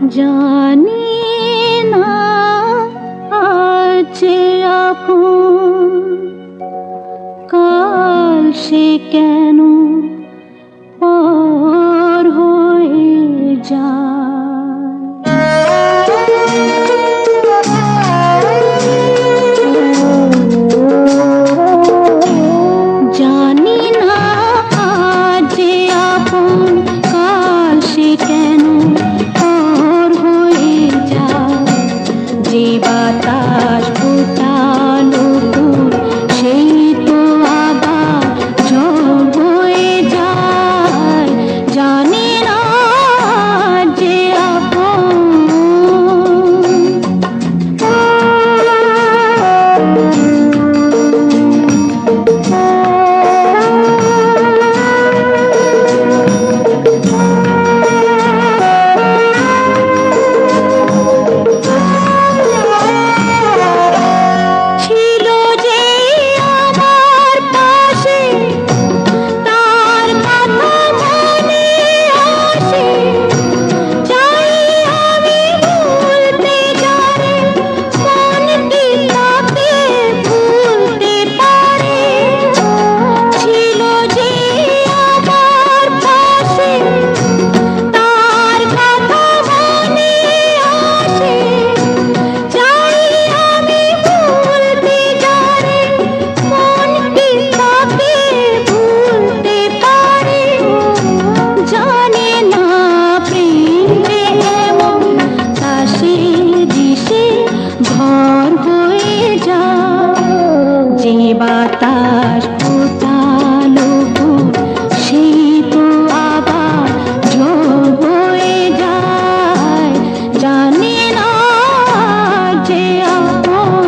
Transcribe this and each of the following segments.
জানি না আছে আপন, কাল সে কেন পর হয়ে যায়। জানি না আজ আপন, কাল সে কেন পর হয়ে যায়। যে বাতাস ফোটালো ফুল, সেই তো আবার ঝড় হয়ে যায়। জানি না যে আপন। বাতাস ফোটালো ফুল, সেই তো আবার ঝড় হয়ে যায়। জানি না যে আপন।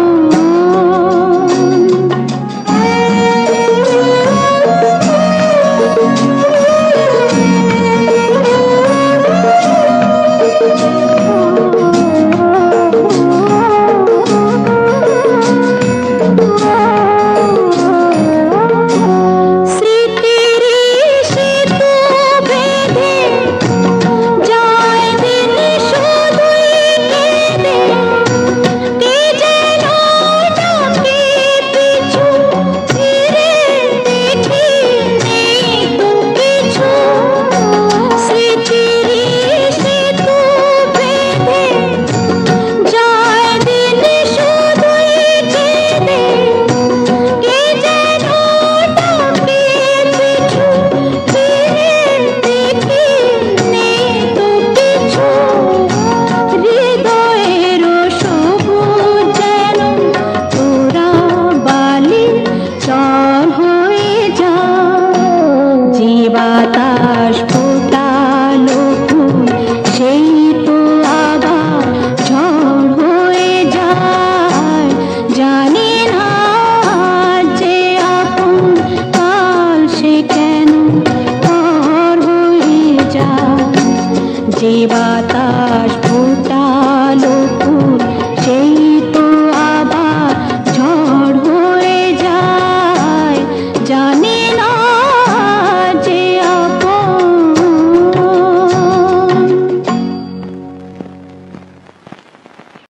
বাতাস ফোটালো ফুল, সেই তো আবার ঝড় হয়ে যায়। জানি না যে আপন, কাল সে কেন পর হয়ে যায়। যে